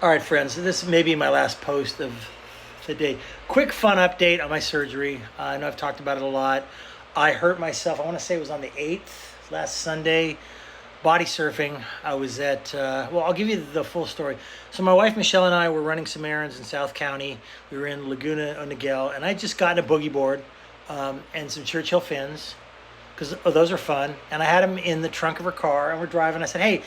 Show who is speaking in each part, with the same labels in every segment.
Speaker 1: All right, friends, this may be my last post of the day. Quick fun update on my surgery. I know I've talked about it a lot. I hurt myself, I want to say it was on the 8th, last Sunday, body surfing. I was at, well, I'll give you the full story. So my wife Michelle and I were running some errands in South County. We were in Laguna Niguel, and I just gotten a boogie board and some Churchill fins, because those are fun. And I had them in the trunk of her car, and we're driving. I said, hey,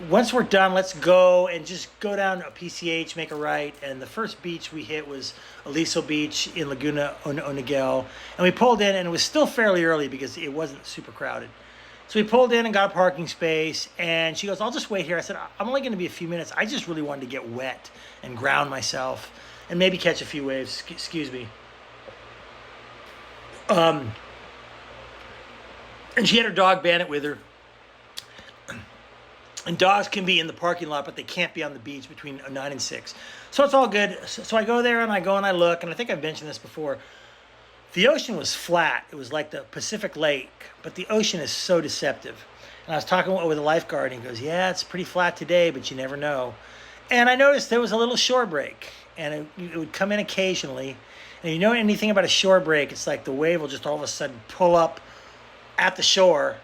Speaker 1: once we're done, let's go and just go down a PCH, make a right. And the first beach we hit was Aliso Beach in Laguna Niguel. And we pulled in, and it was still fairly early because it wasn't super crowded. So we pulled in and got a parking space, and she goes, I'll just wait here. I said, I'm only going to be a few minutes. I just really wanted to get wet and ground myself and maybe catch a few waves. Excuse me. And she had her dog Bandit with her. And dogs can be in the parking lot, but they can't be on the beach between 9 and 6. So it's all good. So I go there and I look, and I think I've mentioned this before. The ocean was flat. It was like the Pacific Lake, but the ocean is so deceptive. And I was talking with a lifeguard, and he goes, yeah, it's pretty flat today, but you never know. And I noticed there was a little shore break, and it would come in occasionally. And if you know anything about a shore break, it's like the wave will just all of a sudden pull up at the shore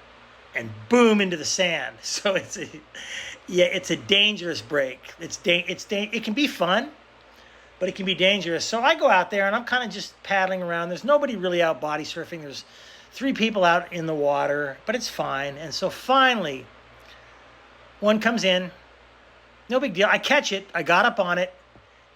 Speaker 1: and boom into the sand. So it's a dangerous break. It can be fun, but it can be dangerous. So I go out there and I'm kind of just paddling around. There's nobody really out body surfing. There's 3 people out in the water, but it's fine. And so finally, one comes in. No big deal. I catch it. I got up on it,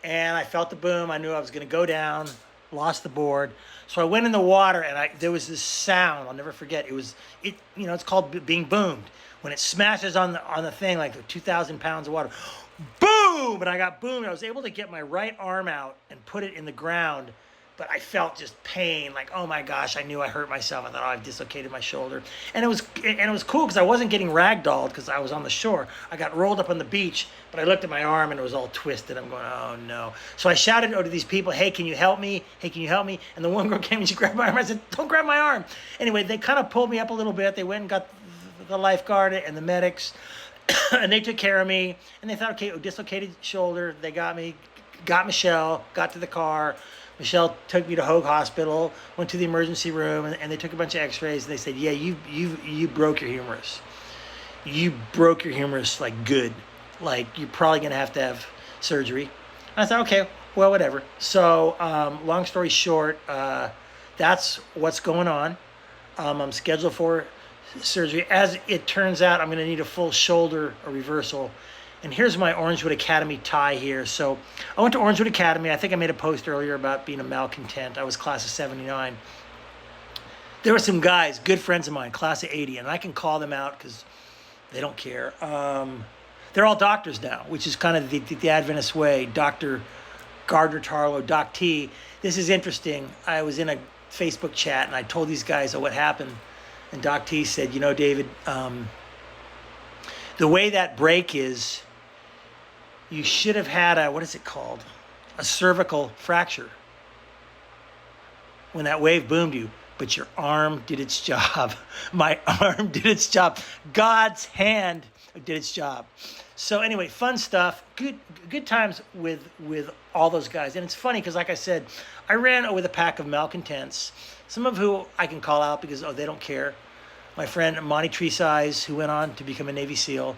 Speaker 1: and I felt the boom. I knew I was going to go down. Lost the board. So I went in the water, and there was this sound I'll never forget. It's called being boomed. When it smashes on the thing, like 2,000 pounds of water, boom! And I got boomed. I was able to get my right arm out and put it in the ground, but I felt just pain. Like, oh my gosh, I knew I hurt myself. I thought, oh, I've dislocated my shoulder. And it was cool because I wasn't getting ragdolled because I was on the shore. I got rolled up on the beach, but I looked at my arm and it was all twisted. I'm going, oh no. So I shouted to these people, hey, can you help me? Hey, can you help me? And the one girl came and she grabbed my arm. I said, don't grab my arm. Anyway, they kind of pulled me up a little bit. They went and got the lifeguard and the medics, and they took care of me. And they thought, okay, dislocated shoulder. They got me, got Michelle, got to the car. Michelle took me to Hoag Hospital, went to the emergency room, and they took a bunch of x-rays, and they said, yeah, you broke your humerus. You broke your humerus, like, good. Like, you're probably going to have surgery. And I thought, okay, well, whatever. So, long story short, that's what's going on. I'm scheduled for surgery. As it turns out, I'm going to need a full shoulder reversal. And here's my Orangewood Academy tie here. So I went to Orangewood Academy. I think I made a post earlier about being a malcontent. I was class of 79. There were some guys, good friends of mine, class of 80, and I can call them out because they don't care. They're all doctors now, which is kind of the Adventist way. Dr. Gardner Tarlow, Doc T. This is interesting. I was in a Facebook chat, and I told these guys what happened. And Doc T said, David, the way that break is, you should have had a cervical fracture when that wave boomed you, but your arm did its job. My arm did its job. God's hand did its job. So anyway, fun stuff. Good times with all those guys. And it's funny because, like I said, I ran with a pack of malcontents, some of who I can call out because, they don't care. My friend Monty Treesize, who went on to become a Navy SEAL.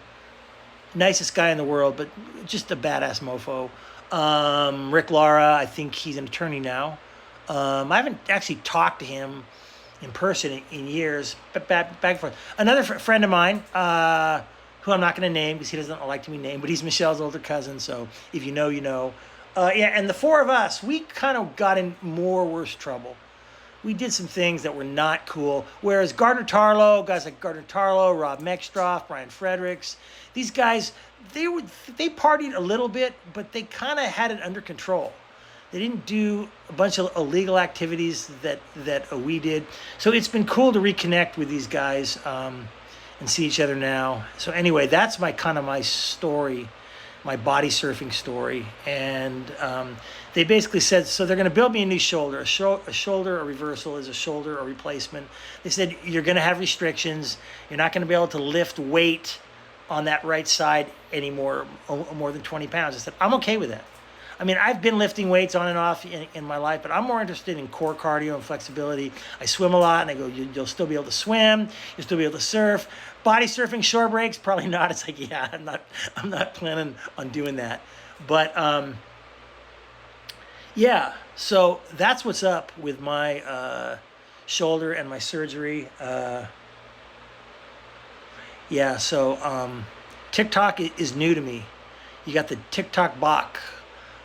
Speaker 1: Nicest guy in the world, but just a badass mofo. Rick Lara, I think he's an attorney now. I haven't actually talked to him in person in years, but back and forth. Another friend of mine, who I'm not going to name because he doesn't like to be named, but he's Michelle's older cousin, so if you know, you know. And the 4 of us, we kind of got in worse trouble. We did some things that were not cool. Whereas guys like Gardner Tarlow, Rob Meckstroff, Brian Fredericks, these guys, they partied a little bit, but they kind of had it under control. They didn't do a bunch of illegal activities that we did. So it's been cool to reconnect with these guys and see each other now. So anyway, that's my story, my body surfing story. And they basically said, so they're going to build me a new shoulder. A shoulder, a reversal is a shoulder, a replacement. They said, you're going to have restrictions. You're not going to be able to lift weight on that right side anymore, more than 20 pounds. I said, I'm okay with that. I mean, I've been lifting weights on and off in my life, but I'm more interested in core cardio and flexibility. I swim a lot, and I go, you'll still be able to swim, you'll still be able to surf. Body surfing, shore breaks, probably not. It's like, yeah, I'm not planning on doing that. But yeah, so that's what's up with my shoulder and my surgery. Yeah, so TikTok is new to me. You got the TikTok bot.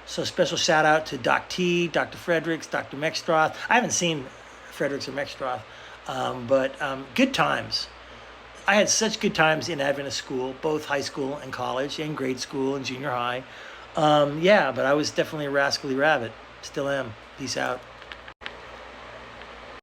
Speaker 1: So special shout out to Doc T, Dr. Fredericks, Dr. Mexstroth. I haven't seen Fredericks or Mexstroth, but good times. I had such good times in Adventist school, both high school and college, and grade school and junior high. Yeah, but I was definitely a rascally rabbit. Still am. Peace out.